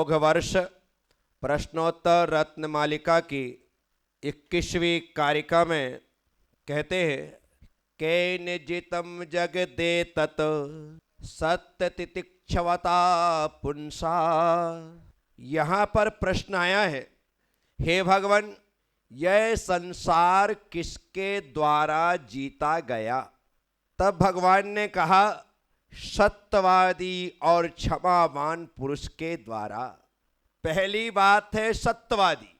अमोघ वर्ष प्रश्नोत्तर रत्न मालिका की 21वीं कारिका में कहते हैं केन जितम जग दे तत सत्य तितिक्षवता पुंसा। यहाँ पर प्रश्न आया है, हे भगवान, यह संसार किसके द्वारा जीता गया? तब भगवान ने कहा, सत्यवादी और क्षमावान पुरुष के द्वारा। पहली बात है सत्यवादी।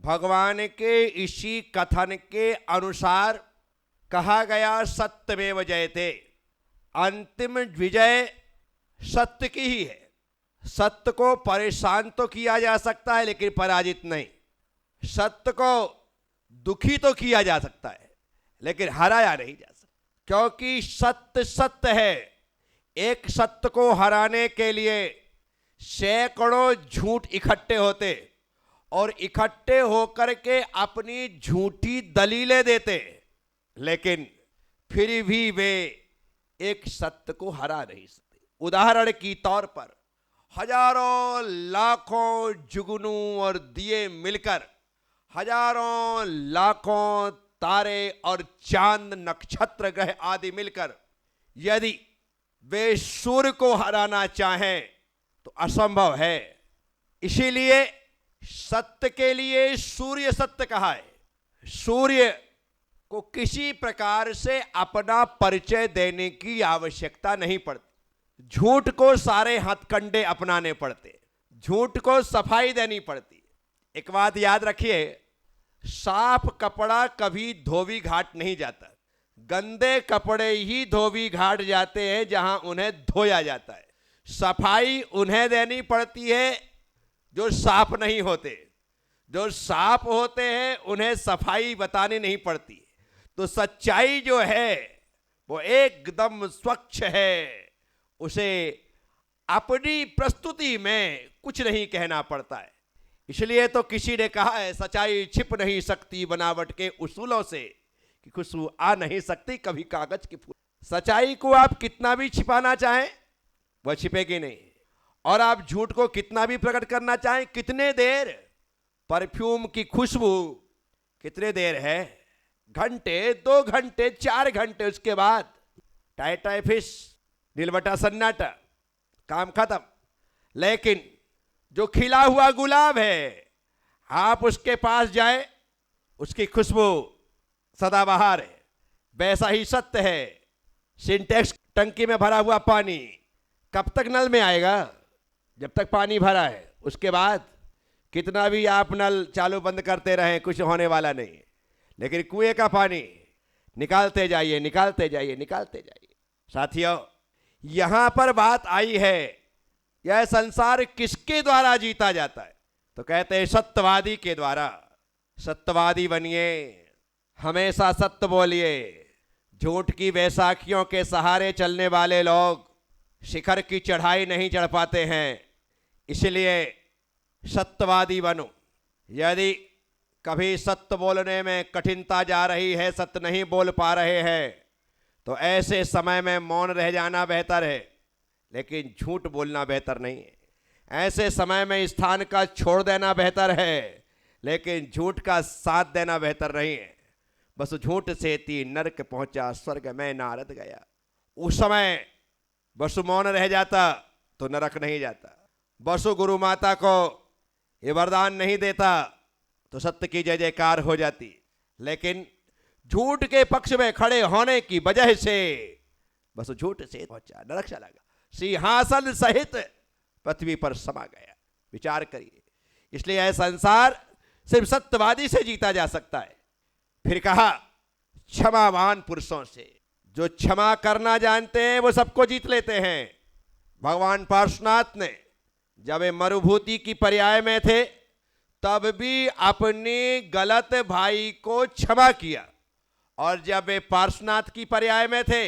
भगवान के इसी कथन के अनुसार कहा गया सत्यमेव जयते, अंतिम विजय सत्य की ही है। सत्य को परेशान तो किया जा सकता है लेकिन पराजित नहीं। सत्य को दुखी तो किया जा सकता है लेकिन हराया नहीं जा सकता, क्योंकि सत्य सत्य है। एक सत्य को हराने के लिए सैकड़ों झूठ इकट्ठे होते और इकट्ठे होकर के अपनी झूठी दलीलें देते, लेकिन फिर भी वे एक सत्य को हरा नहीं सकते। उदाहरण की तौर पर हजारों लाखों जुगनू और दिए मिलकर, हजारों लाखों तारे और चांद नक्षत्र ग्रह आदि मिलकर यदि वे सूर्य को हराना चाहें तो असंभव है। इसीलिए सत्य के लिए सूर्य सत्य कहा है। सूर्य को किसी प्रकार से अपना परिचय देने की आवश्यकता नहीं पड़ती। झूठ को सारे हथकंडे अपनाने पड़ते, झूठ को सफाई देनी पड़ती। एक बात याद रखिए, साफ कपड़ा कभी धोबी घाट नहीं जाता। गंदे कपड़े ही धोबी घाट जाते हैं जहां उन्हें धोया जाता है। सफाई उन्हें देनी पड़ती है जो साफ नहीं होते। जो साफ होते हैं उन्हें सफाई बतानी नहीं पड़ती। तो सच्चाई जो है वो एकदम स्वच्छ है, उसे अपनी प्रस्तुति में कुछ नहीं कहना पड़ता है। इसलिए तो किसी ने कहा है, सच्चाई छिप नहीं सकती बनावट के उसूलों से, कि खुशबू आ नहीं सकती कभी कागज की फूल। सच्चाई को आप कितना भी छिपाना चाहें वह छिपेगी नहीं, और आप झूठ को कितना भी प्रकट करना चाहें, कितने देर? परफ्यूम की खुशबू कितने देर है? घंटे, 2 घंटे, 4 घंटे, उसके बाद टाई फिश, नीलबटा सन्नाटा, काम खत्म। लेकिन जो खिला हुआ गुलाब है, आप उसके पास जाए, उसकी खुशबू सदाबहार है। वैसा ही सत्य है। सिंटेक्स टंकी में भरा हुआ पानी कब तक नल में आएगा? जब तक पानी भरा है। उसके बाद कितना भी आप नल चालू बंद करते रहें, कुछ होने वाला नहीं। लेकिन कुएं का पानी निकालते जाइए, निकालते जाइए, निकालते जाइए। साथियों, यहां पर बात आई है, यह संसार किसके द्वारा जीता जाता है? तो कहते हैं सत्यवादी के द्वारा। सत्यवादी बनिए, हमेशा सत्य बोलिए। झूठ की बैसाखियों के सहारे चलने वाले लोग शिखर की चढ़ाई नहीं चढ़ पाते हैं। इसलिए सत्यवादी बनो। यदि कभी सत्य बोलने में कठिनता जा रही है, सत्य नहीं बोल पा रहे हैं, तो ऐसे समय में मौन रह जाना बेहतर है, लेकिन झूठ बोलना बेहतर नहीं है। ऐसे समय में स्थान का छोड़ देना बेहतर है, लेकिन झूठ का साथ देना बेहतर नहीं है। बस झूठ से ती नरक पहुंचा, स्वर्ग में नारद गया। उस समय बसु मौन रह जाता तो नरक नहीं जाता। बसु गुरु माता को ये वरदान नहीं देता तो सत्य की जय जयकार हो जाती। लेकिन झूठ के पक्ष में खड़े होने की वजह से बस झूठ से पहुंचा, नरक चला गया, सिंहासन सहित पृथ्वी पर समा गया। विचार करिए। इसलिए यह संसार सिर्फ सत्यवादी से जीता जा सकता है। फिर कहा क्षमावान पुरुषों से। जो क्षमा करना जानते हैं वो सबको जीत लेते हैं। भगवान पार्श्वनाथ ने जब वे मरुभूति की पर्याय में थे तब भी अपने गलत भाई को क्षमा किया, और जब वे पार्श्वनाथ की पर्याय में थे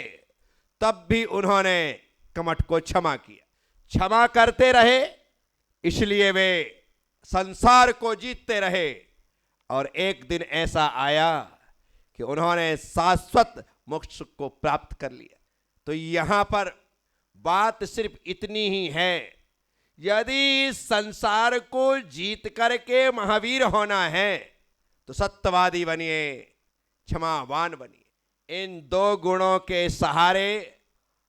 तब भी उन्होंने कमठ को क्षमा किया। क्षमा करते रहे, इसलिए वे संसार को जीतते रहे। और एक दिन ऐसा आया कि उन्होंने शाश्वत मोक्ष को प्राप्त कर लिया। तो यहां पर बात सिर्फ इतनी ही है यदि संसार को जीत करके महावीर होना है तो सत्यवादी बनिए, क्षमावान बनिए। इन दो गुणों के सहारे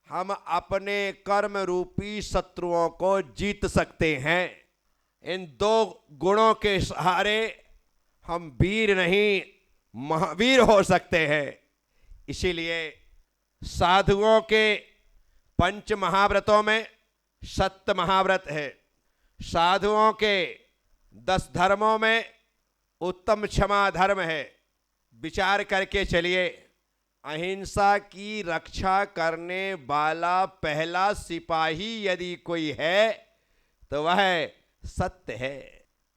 हम अपने कर्म रूपी शत्रुओं को जीत सकते हैं। इन दो गुणों के सहारे हम वीर नहीं महावीर हो सकते हैं। इसीलिए साधुओं के पंच महाव्रतों में सत्य महाव्रत है, साधुओं के 10 धर्मों में उत्तम क्षमा धर्म है। विचार करके चलिए, अहिंसा की रक्षा करने वाला पहला सिपाही यदि कोई है तो वह सत्य है,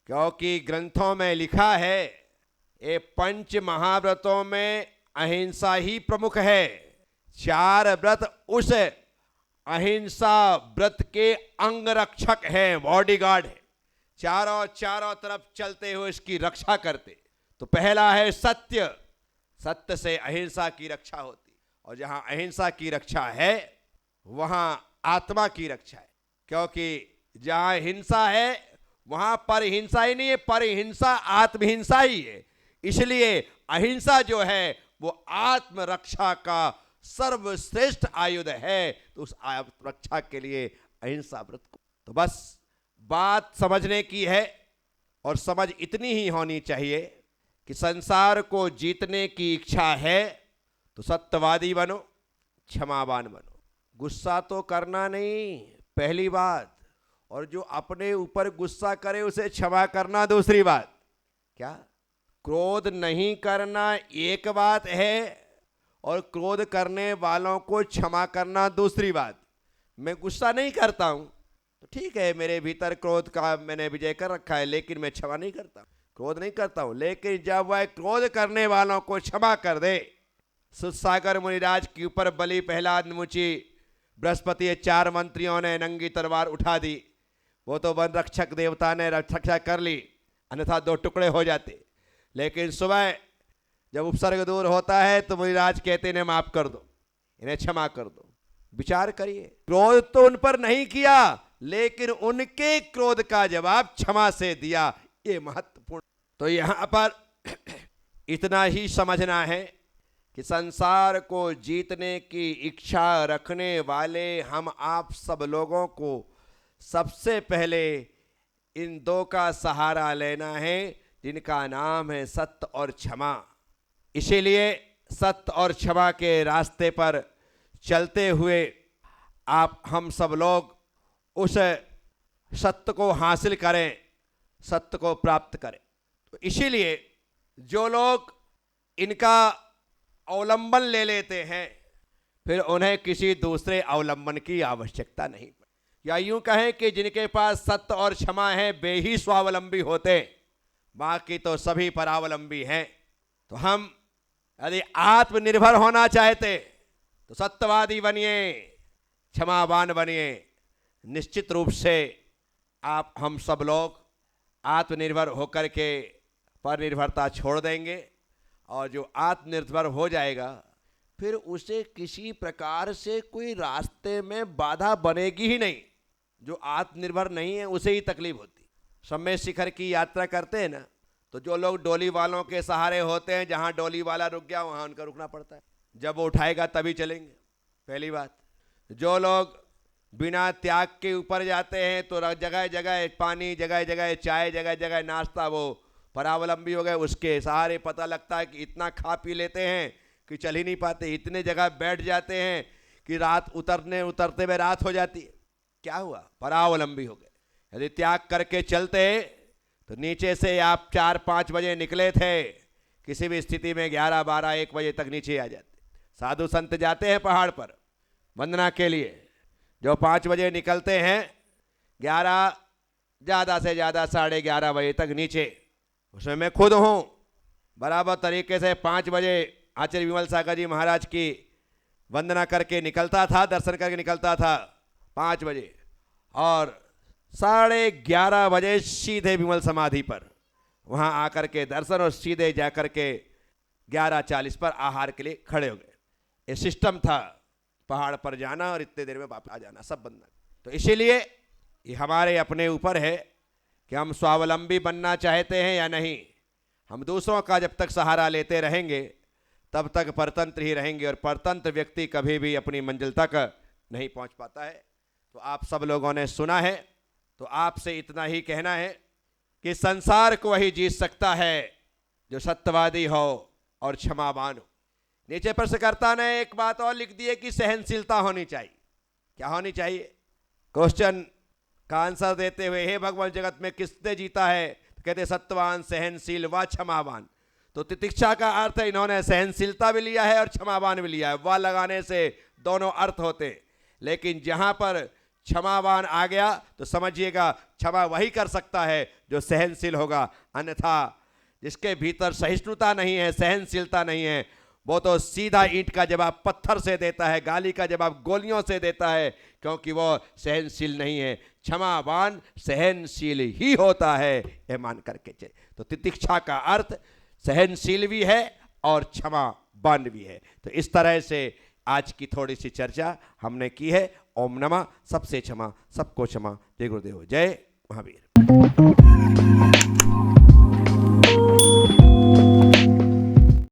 क्योंकि ग्रंथों में लिखा है ये पंच महाव्रतों में अहिंसा ही प्रमुख है। 4 व्रत उस अहिंसा व्रत के अंगरक्षक हैं, बॉडीगार्ड है, चारों तरफ चलते हुए इसकी रक्षा करते। तो पहला है सत्य, सत्य से अहिंसा की रक्षा होती, और जहां अहिंसा की रक्षा है वहां आत्मा की रक्षा है, क्योंकि जहां हिंसा है वहां पर हिंसा ही नहीं है, पर हिंसा आत्महिंसा ही है। इसलिए अहिंसा जो है वो आत्मरक्षा का सर्वश्रेष्ठ आयुध है। तो उस आत्मरक्षा के लिए अहिंसा व्रत को, तो बस बात समझने की है, और समझ इतनी ही होनी चाहिए कि संसार को जीतने की इच्छा है तो सत्यवादी बनो, क्षमावान बनो। गुस्सा तो करना नहीं, पहली बात, और जो अपने ऊपर गुस्सा करे उसे क्षमा करना दूसरी बात। क्या क्रोध नहीं करना एक बात है और क्रोध करने वालों को क्षमा करना दूसरी बात। मैं गुस्सा नहीं करता हूं तो ठीक है, मेरे भीतर क्रोध का मैंने विजय कर रखा है, लेकिन मैं क्षमा नहीं करता, क्रोध नहीं करता हूं। लेकिन जब वह क्रोध करने वालों को क्षमा कर दे, सुसागर मुनिराज के ऊपर बलि प्रहलाद मुचि बृहस्पति 4 मंत्रियों ने नंगी तलवार उठा दी, वो तो वन रक्षक देवता ने रक्षा कर ली, अन्यथा 2 टुकड़े हो जाते। लेकिन सुबह जब उपसर्ग दूर होता है तो मुनिराज कहते इन्हें माफ कर दो, इन्हें क्षमा कर दो। विचार करिए, क्रोध तो उन पर नहीं किया, लेकिन उनके क्रोध का जवाब क्षमा से दिया। ये महत्वपूर्ण। तो यहां पर इतना ही समझना है कि संसार को जीतने की इच्छा रखने वाले हम आप सब लोगों को सबसे पहले इन 2 का सहारा लेना है, जिनका नाम है सत्य और क्षमा। इसीलिए सत्य और क्षमा के रास्ते पर चलते हुए हम सब लोग उस सत्य को हासिल करें, सत्य को प्राप्त करें। तो इसीलिए जो लोग इनका अवलंबन ले लेते हैं, फिर उन्हें किसी दूसरे अवलंबन की आवश्यकता नहीं, या यूं कहें कि जिनके पास सत्य और क्षमा है वे ही स्वावलंबी होते, बाकी तो सभी परावलंबी हैं। तो हम यदि आत्मनिर्भर होना चाहते तो सत्यवादी बनिए, क्षमावान बनिए। निश्चित रूप से हम सब लोग आत्मनिर्भर होकर के परनिर्भरता छोड़ देंगे, और जो आत्मनिर्भर हो जाएगा फिर उसे किसी प्रकार से कोई रास्ते में बाधा बनेगी ही नहीं। जो आत्मनिर्भर नहीं है उसे ही तकलीफ होती। सम्मेद शिखर की यात्रा करते हैं ना, तो जो लोग डोली वालों के सहारे होते हैं, जहां डोली वाला रुक गया वहां उनका रुकना पड़ता है, जब वो उठाएगा तभी चलेंगे। पहली बात, जो लोग बिना त्याग के ऊपर जाते हैं तो जगह जगह पानी, जगह जगह चाय, जगह जगह नाश्ता, वो परावलंबी हो गए। उसके सहारे पता लगता है कि इतना खा पी लेते हैं कि चल ही नहीं पाते, इतने जगह बैठ जाते हैं कि रात उतरते हुए रात हो जाती है। क्या हुआ? परावलंबी हो गए। यदि त्याग करके चलते तो नीचे से आप 4-5 बजे निकले थे, किसी भी स्थिति में 11-12-1 बजे तक नीचे आ जाते। साधु संत जाते हैं पहाड़ पर वंदना के लिए, जो 5 बजे निकलते हैं 11 ज़्यादा से ज़्यादा 11:30 बजे तक नीचे। उसमें मैं खुद हूँ। बराबर तरीके से 5 बजे आचार्य विमल सागर जी महाराज की वंदना करके निकलता था, दर्शन करके निकलता था 5 बजे, और 11:30 बजे सीधे विमल समाधि पर वहाँ आकर के दर्शन, और सीधे जाकर के 11:40 पर आहार के लिए खड़े हो गए। ये सिस्टम था, पहाड़ पर जाना और इतने देर में वापस आ जाना, सब बंद। तो इसीलिए ये हमारे अपने ऊपर है कि हम स्वावलंबी बनना चाहते हैं या नहीं। हम दूसरों का जब तक सहारा लेते रहेंगे तब तक परतंत्र ही रहेंगे, और परतंत्र व्यक्ति कभी भी अपनी मंजिल तक नहीं पहुंच पाता है। तो आप सब लोगों ने सुना है, तो आपसे इतना ही कहना है कि संसार को वही जीत सकता है जो सत्यवादी हो और क्षमावान हो। नीचे प्रश्नकर्ता ने एक बात और लिख दी है कि सहनशीलता होनी चाहिए। क्या होनी चाहिए? क्वेश्चन का आंसर देते हुए, हे भगवान जगत में किसने जीता है? तो कहते सत्यवान, सहनशील व क्षमावान। तो तितिक्षा का अर्थ है, इन्होंने सहनशीलता भी लिया है और क्षमावान भी लिया है। वह लगाने से दोनों अर्थ होते, लेकिन जहां पर क्षमावान आ गया तो समझिएगा क्षमा वही कर सकता है जो सहनशील होगा। अन्यथा जिसके भीतर सहिष्णुता नहीं है, सहनशीलता नहीं है, वो तो सीधा ईंट का जवाब पत्थर से देता है, गाली का जवाब गोलियों से देता है, क्योंकि वो सहनशील नहीं है। क्षमावान सहनशील ही होता है, यह मान करके चले। तो तितिक्षा का अर्थ सहनशील भी है और क्षमावान भी है। तो इस तरह से आज की थोड़ी सी चर्चा हमने की है। ओम नमः, सबसे क्षमा, सबको क्षमा। जय गुरुदेव, जय महावीर।